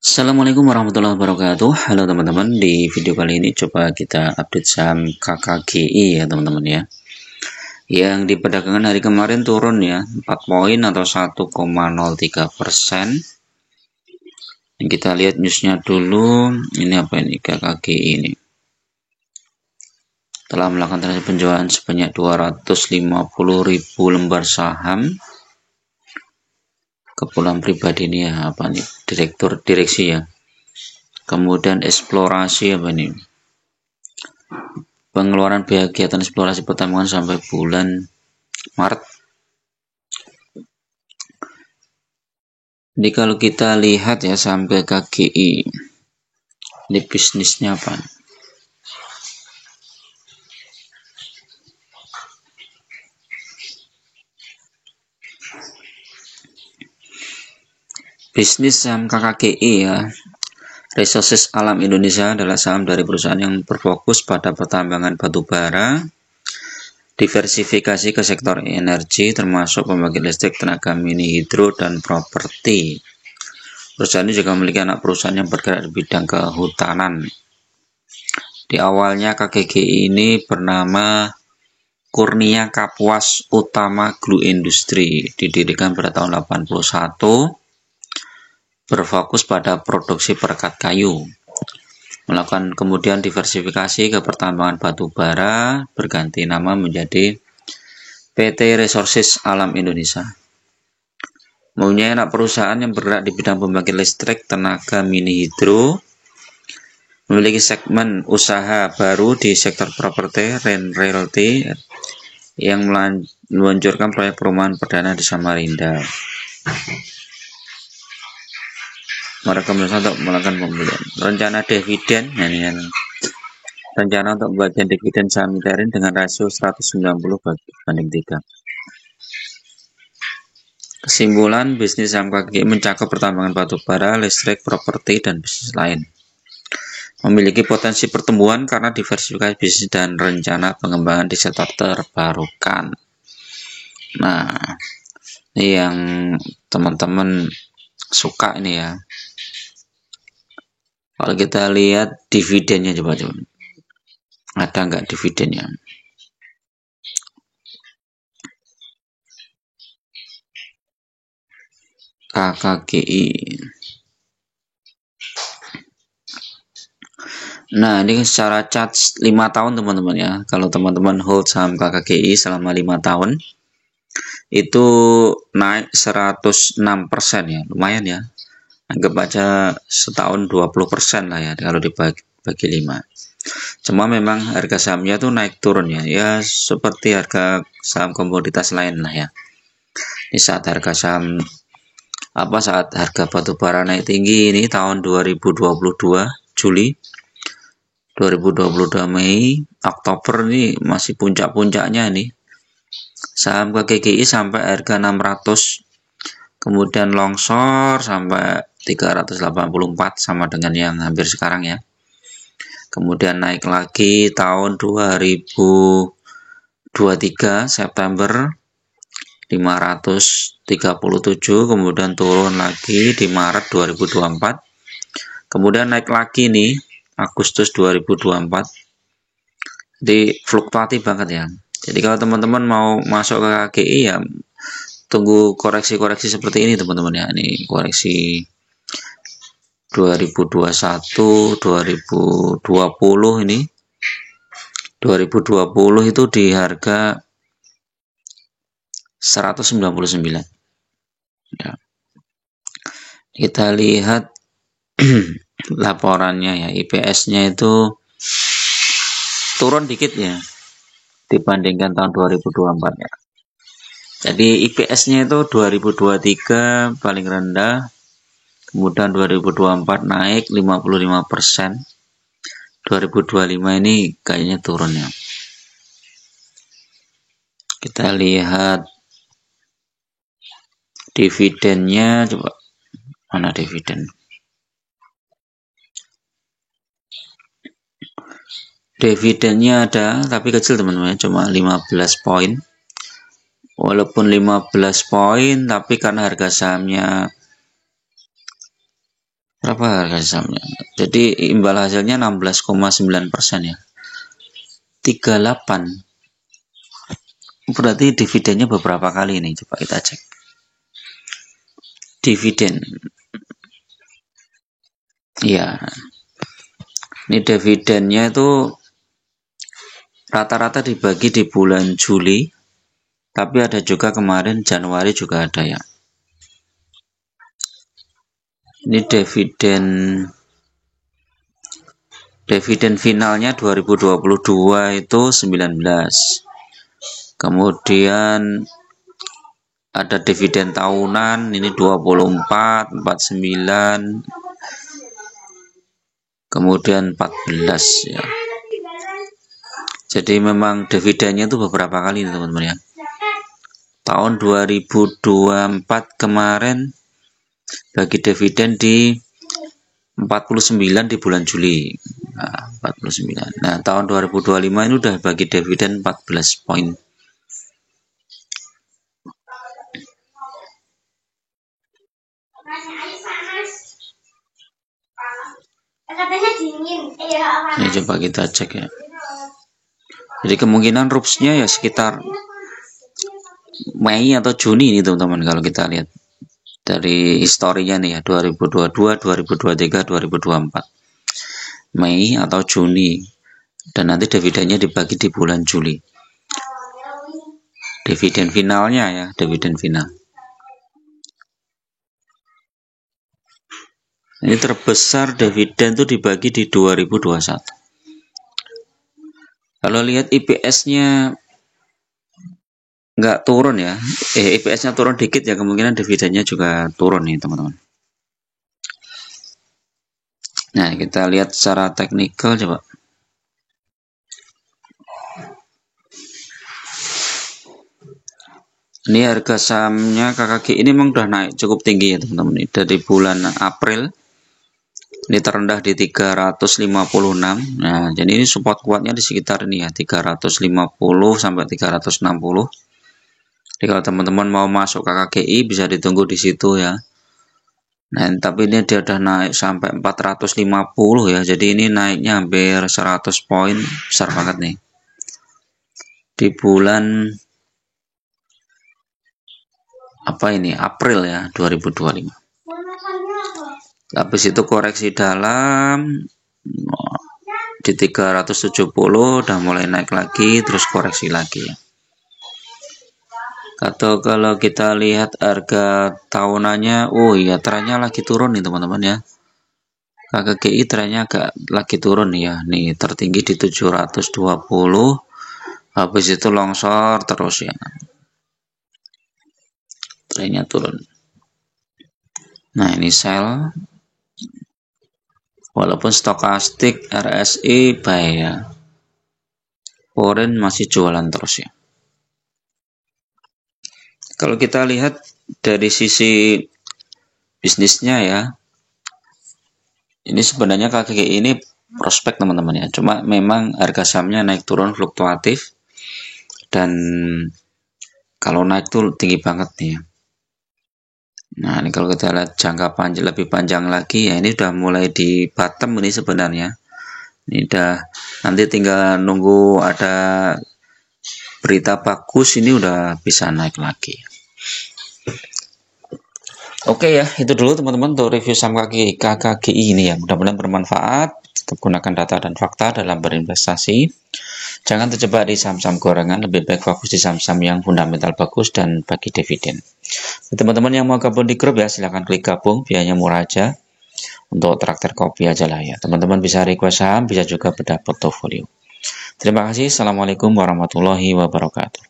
Assalamualaikum warahmatullahi wabarakatuh. Halo teman-teman, di video kali ini coba kita update saham KKGI ya teman-teman ya. Yang di perdagangan hari kemarin turun ya 4 poin atau 1,03%. Kita lihat newsnya dulu. Ini apa ini KKGI ini? Telah melakukan transaksi penjualan sebanyak 250.000 lembar saham. Kepulangan pribadi ini ya, apa nih? Direksi ya. Kemudian eksplorasi apa nih? Pengeluaran biaya kegiatan eksplorasi pertambangan sampai bulan Maret. Jadi kalau kita lihat ya saham KKGI, ini bisnisnya apa? Bisnis saham KKGI ya, Resources Alam Indonesia adalah saham dari perusahaan yang berfokus pada pertambangan batu bara, diversifikasi ke sektor energi termasuk pembangkit listrik, tenaga mini hidro, dan properti. Perusahaan ini juga memiliki anak perusahaan yang bergerak di bidang kehutanan. Di awalnya KKGI ini bernama Kurnia Kapuas Utama Glue Industry, didirikan pada tahun 81, berfokus pada produksi perekat kayu. Melakukan kemudian diversifikasi ke pertambangan batu bara, berganti nama menjadi PT Resources Alam Indonesia. Mempunyai anak perusahaan yang bergerak di bidang pembangkit listrik, tenaga mini hidro, memiliki segmen usaha baru di sektor properti dan realty yang meluncurkan proyek perumahan perdana di Samarinda. Mereka untuk melakukan pembelian. Rencana dividen, rencana untuk pembagian dividen saham interim dengan rasio 190/3. Kesimpulan, bisnis saham KKGI mencakup pertambangan batu bara, listrik, properti, dan bisnis lain. Memiliki potensi pertumbuhan karena diversifikasi bisnis dan rencana pengembangan di sektor terbarukan. Nah, ini yang teman-teman suka ini ya. Kalau kita lihat dividennya coba. Ada nggak dividennya? KKGI. Nah, ini secara chart 5 tahun teman-teman ya. Kalau teman-teman hold saham KKGI selama 5 tahun, itu naik 106% ya. Lumayan ya. Anggap aja setahun 20% lah ya kalau dibagi 5. Cuma memang harga sahamnya tuh naik turun ya. Ya seperti harga saham komoditas lain lah ya. Di saat harga saham saat harga batu bara naik tinggi ini tahun 2022 Juli, 2022 Mei, Oktober ini masih puncak-puncaknya nih. Saham KKGI sampai harga 600, kemudian longsor sampai 384 sama dengan yang hampir sekarang ya. Kemudian naik lagi tahun 2023 September 537, kemudian turun lagi di Maret 2024, kemudian naik lagi nih Agustus 2024. Jadi fluktuatif banget ya. Jadi kalau teman-teman mau masuk ke KKGI ya tunggu koreksi-koreksi seperti ini teman-teman ya. Ini koreksi 2021, 2020 ini. 2020 itu di harga 199. Ya. Kita lihat laporannya ya, IPS-nya itu turun dikit ya dibandingkan tahun 2024 ya. Jadi IPS-nya itu 2023 paling rendah, kemudian 2024 naik 55%. 2025 ini kayaknya turun ya. Kita lihat dividennya, coba mana dividen? Dividennya ada tapi kecil teman-teman, cuma 15 poin. Walaupun 15 poin tapi karena harga sahamnya Berapa harga sahamnya? Jadi imbal hasilnya 16,9% ya. 38. Berarti dividennya beberapa kali nih, coba kita cek. Dividen. Iya. Ini dividennya itu rata-rata dibagi di bulan Juli, tapi ada juga kemarin Januari juga ada ya. Ini dividen finalnya 2022 itu 19. Kemudian ada dividen tahunan ini 24, 49, kemudian 14 ya. Jadi memang dividennya itu beberapa kali nih teman-teman ya. Tahun 2024 kemarin bagi dividen di 49 di bulan Juli. Nah, 49. Nah, tahun 2025 ini udah bagi dividen 14 poin. Ini coba kita cek ya. Jadi kemungkinan rupsnya ya sekitar Mei atau Juni ini teman-teman, kalau kita lihat dari historinya nih ya, 2022, 2023, 2024. Mei atau Juni, dan nanti dividennya dibagi di bulan Juli. Dividen finalnya ya, dividen final. Ini terbesar dividen itu dibagi di 2021. Kalau lihat IPS-nya nggak turun ya, IPS-nya turun dikit ya, kemungkinan dividennya juga turun nih teman-teman. Nah, kita lihat secara teknikal coba. Ini harga sahamnya KKG ini memang udah naik cukup tinggi ya teman-teman. Dari bulan April ini terendah di 356. Nah, jadi ini support kuatnya di sekitar ini ya, 350 sampai 360. Jadi kalau teman-teman mau masuk KKGI bisa ditunggu di situ ya. Nah, tapi ini dia udah naik sampai 450 ya. Jadi ini naiknya hampir 100 poin, besar banget nih. Di bulan apa ini? April ya, 2025. Habis itu koreksi dalam di 370 udah mulai naik lagi, terus koreksi lagi ya. Atau kalau kita lihat harga tahunannya, oh iya trennya lagi turun nih teman-teman ya. KKGI trennya agak lagi turun ya. Nih tertinggi di 720, habis itu longsor terus ya. Trennya turun. Nah ini sell. Walaupun stokastik RSI buy ya. Foreign masih jualan terus ya. Kalau kita lihat dari sisi bisnisnya ya, ini sebenarnya KKGI ini prospek teman-teman ya. Cuma memang harga sahamnya naik turun fluktuatif, dan kalau naik tuh tinggi banget nih ya. Nah ini kalau kita lihat jangka panjang, lebih panjang lagi ya, ini udah mulai di bottom ini sebenarnya. Ini udah, nanti tinggal nunggu ada berita bagus, ini udah bisa naik lagi. Oke ya, itu dulu teman-teman untuk review saham KKGI ini ya. Mudah-mudahan bermanfaat. Tetap gunakan data dan fakta dalam berinvestasi. Jangan terjebak di saham-saham gorengan, lebih baik fokus di saham-saham yang fundamental bagus dan bagi dividen. Teman-teman yang mau gabung di grup ya, silahkan klik gabung, biayanya murah aja. Untuk traktir kopi aja lah ya. Teman-teman bisa request saham, bisa juga bedah portofolio. Terima kasih. Assalamualaikum warahmatullahi wabarakatuh.